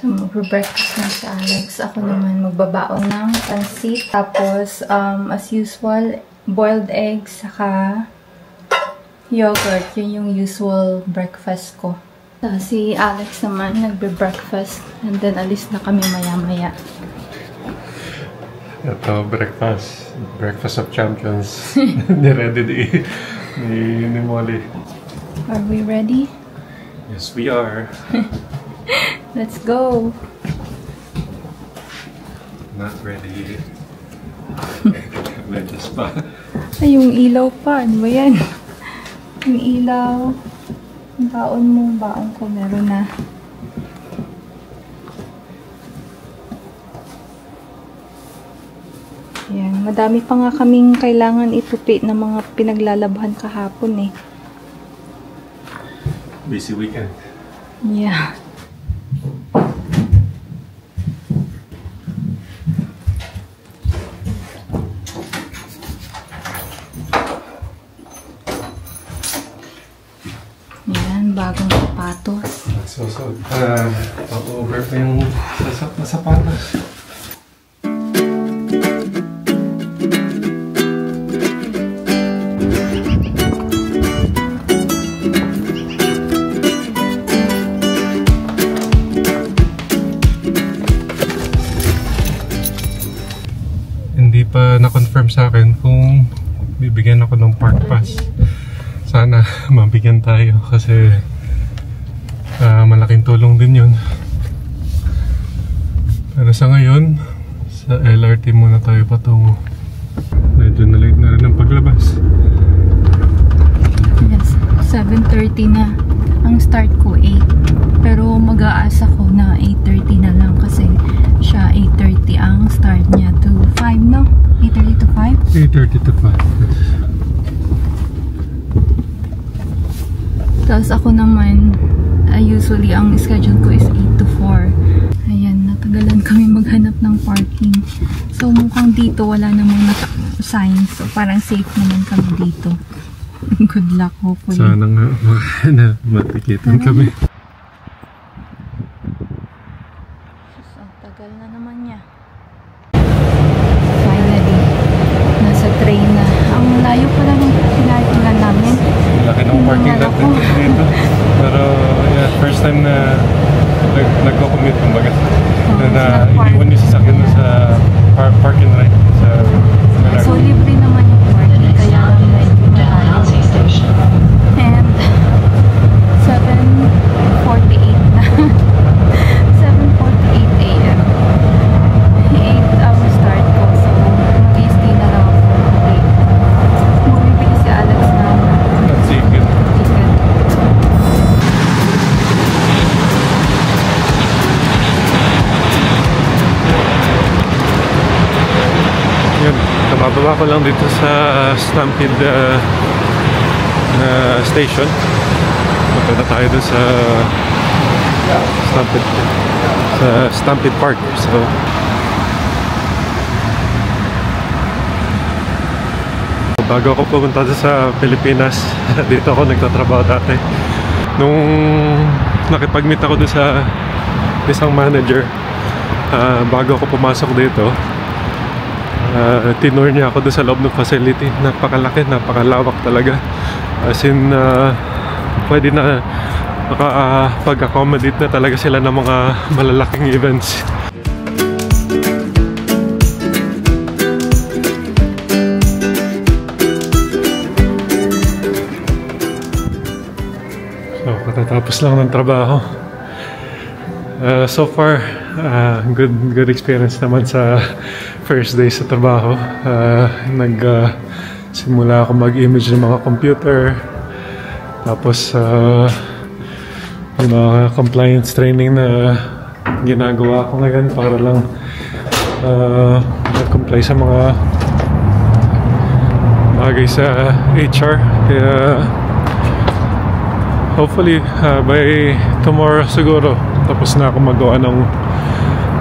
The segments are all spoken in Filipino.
So, magbe-breakfast na si Alex. Ako naman magbabaon ng pansit. Tapos, as usual, boiled eggs, saka yogurt. Yun yung usual breakfast ko. So, si Alex naman nagbe-breakfast. And then, alis na kami maya-maya. Ito, breakfast. Breakfast of champions. Ni-ready ni Molly. Are we ready? Yes, we are. Let's go! Not ready. Medyo pa. Ay, yung ilaw pa. Ano ba yan? Yung ilaw. Yung baon mo. Baon ko. Meron na. Ayan. Madami pa nga kaming kailangan itupi na mga pinaglalabhan kahapon eh. Busy weekend. Yeah. Yan, bagong sapatos. So, over pa yung sapatos. Hindi pa na-confirm sa akin kung bibigyan ako ng park pass. Sana mabigyan tayo kasi malaking tulong din yun. Pero sa ngayon, sa LRT muna tayo patungo. Medyo na-late na rin ang paglabas. Yes, 7:30 na. Ang start ko 8. Pero mag-aasa ko na 8:30 na lang kasi siya 8:30 ang start niya to 5, no? 8:30 to 5? 8:30 to 5. Tapos ako naman, usually ang schedule ko is 8 to 4. Ayan, natagalan kami maghanap ng parking. So mukhang dito wala namang sign. So parang safe naman kami dito. Good luck, hopefully. Sana nga matikitan kami. Ang tagal na naman niya. Finally, nasa train na. Ang layo pa lang pinarkingan namin. Laki ng parking lot dito. Pero yeah, first time na nagko-commute kumbaga. Na iwan yung sasakyan sa parking lot sa so libre naman yung parking kaya medyo malayo. And 7:48 na. 7:48 AM. 8-hour start ko. So mag-stay na lang ako today. Bumibili si Alex na chicken. Yun, kabababa ko lang dito sa Stampede station. Punta na tayo doon sa Stampede Park. So bago ako pumunta sa Pilipinas, dito ako nagtatrabaho dati. Nung nakipag-meet ako doon sa isang manager, bago ako pumasok dito, tinur niya ako doon sa loob ng facility. Napakalaki, napakalawak talaga. As in, pwede na makapag-accommodate na talaga sila ng mga malalaking events. So, katatapos lang ng trabaho. So far, good experience naman sa first day sa trabaho. Simula ako mag-image ng mga computer. Tapos, yung mga compliance training na ginagawa ko ngayon para lang mag-comply sa mga bagay sa HR. Kaya, hopefully, by tomorrow siguro, tapos na ako magawa ng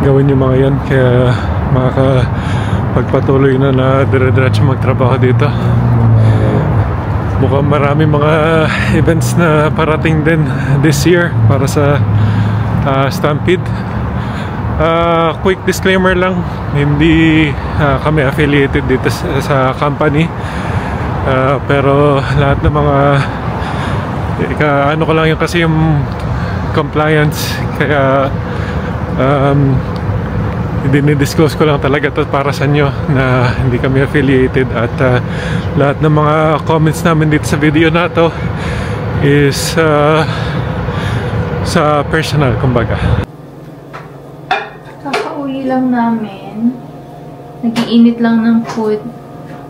gawin yung mga yan. Kaya, makakapagpatuloy na dire-diretso magtrabaho dito. Mukhang marami mga events na parating din this year para sa Stampede. Quick disclaimer lang, hindi kami affiliated dito sa company. Pero lahat ng mga ano ko lang yung kasi yung compliance, kaya dinidisclose ko lang talaga to para sa inyo na hindi kami affiliated, at lahat ng mga comments namin dito sa video na to is sa personal, kumbaga. Kakauwi lang namin, nag-iinit lang ng food,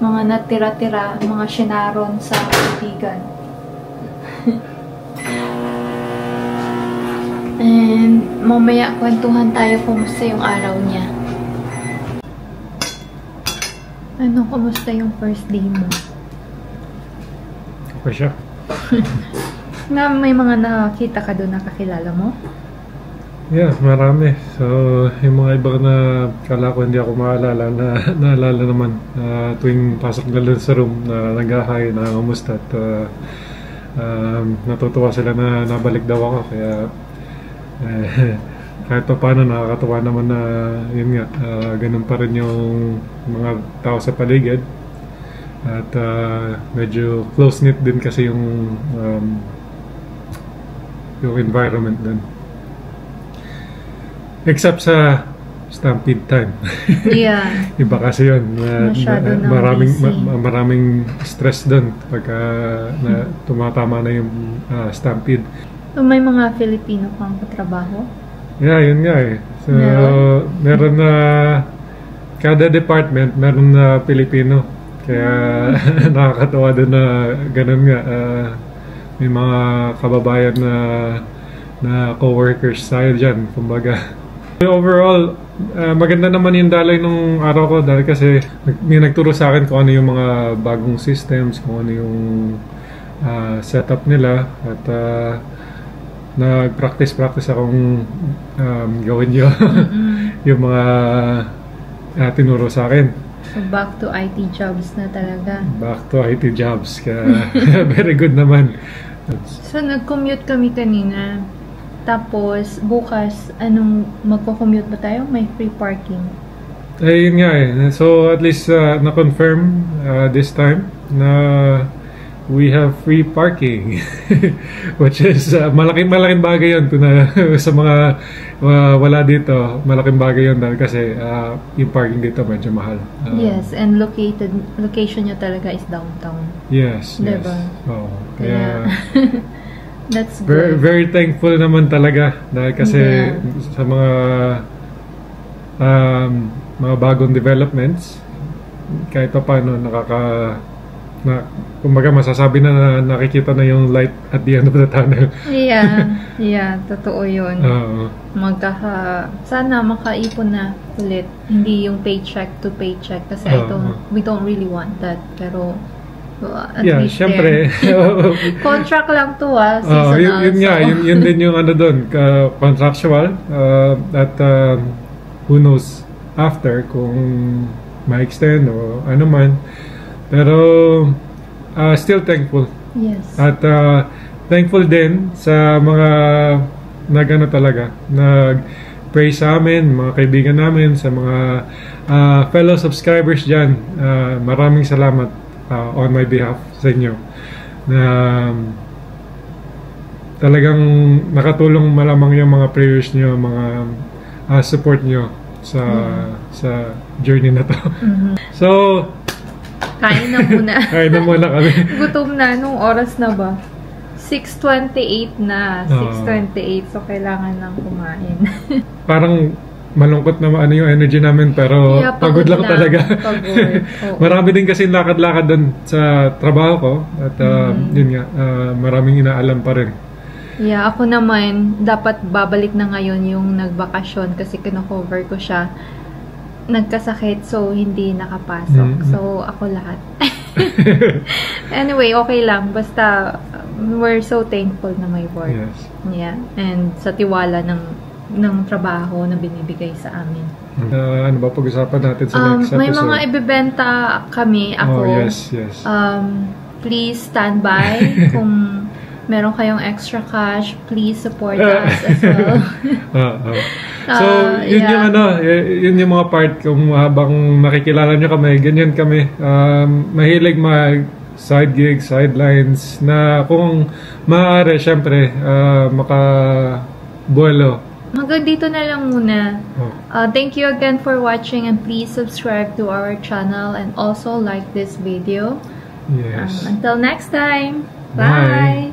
mga natira-tira, mga shinaron sa kaibigan. And mamaya kwentuhan tayo kumusta yung araw niya. Ano, kumusta yung first day mo? Okay siya. Na may mga nakakita ka doon na kakilala mo? Yeah, marami. So, yung mga ibang na kala ko hindi ako maalala, na naalala naman tuwing pasok na lang sa room na nag-hi, na kumusta, at natutuwa sila na nabalik daw ako, kaya kahit pa paano nakakatuwa naman na yun nga, ganun pa rin yung mga tao sa paligid, at medyo close-knit din kasi yung environment din, except sa stampede time. Yeah. Iba kasi yun, maraming stress dun pagka tumatama na yung stampede. So, may mga Filipino pang katrabaho? Yeah, yun nga eh. So, meron na kada department, meron na Filipino. Kaya nakakatawa din na ganun nga. May mga kababayan na co-workers tayo dyan, kumbaga. Overall, maganda naman yung dalay nung araw ko, dahil kasi may nagturo sa akin kung ano yung mga bagong systems, kung ano yung setup nila, at nag-practice akong gawin yun. Yung mga tinuro sa akin. So, back to IT jobs na talaga. Back to IT jobs. Kaya very good naman. So, nag-commute kami kanina. Tapos, bukas, magko-commute ba tayo? May free parking. Eh, yun nga eh. So, at least na-confirm this time na we have free parking. Which is malaking bagay yun sa mga wala dito. Malaking bagay yun dahil kasi yung parking dito medyo mahal. Yes, and location nyo talaga is downtown. Yes, diba? Yes. Oh, kaya that's good. Very thankful naman talaga dahil kasi sa mga bagong developments, kahit pa paano kumbaga masasabi na nakikita na yung light at the end of the tunnel. Yeah, totoo yun. Sana makaipon na ulit. Hindi yung paycheck to paycheck kasi we don't really want that. Pero at least syempre. Contract lang to seasonal. Yun nga, yun din yung ano doon, contractual, at who knows after kung ma-extend o ano man. Pero still thankful. Yes. At thankful din sa mga nag-pray sa amin, mga kaibigan namin, sa mga fellow subscribers dyan. Maraming salamat on my behalf sa inyo. Na talagang nakatulong malamang yung mga prayers nyo, mga support nyo sa journey na to. So, kain na muna. Kain na muna kami. Gutom na. Nung oras na ba? 6:28 na. 6:28. So, kailangan lang kumain. Parang malungkot na yung energy namin, pero pagod lang talaga. Marami din kasi lakad-lakad doon sa trabaho ko. At yun nga, maraming inaalam pa rin. Yeah, ako naman, dapat babalik na ngayon yung nagbakasyon kasi kino-cover ko siya. Nagkasakit, so hindi nakapasok. So, ako lahat. Anyway, okay lang. Basta, we're so thankful na may work. Yes. Yeah. And sa tiwala ng trabaho na binibigay sa amin. Ano ba pag-usapan natin sa next episode? May mga ibebenta kami. Ako. Oh, yes. Please stand by kung meron kayong extra cash, please support us as well. So, yun yung yun yung mga part kung habang nakikilala nyo kami, ganyan kami. Mahilig mag side gigs, sidelines, na kung maaari, syempre, makabuelo. Hanggang dito na lang muna. Thank you again for watching, and please subscribe to our channel and also like this video. Yes. Until next time, Bye. bye.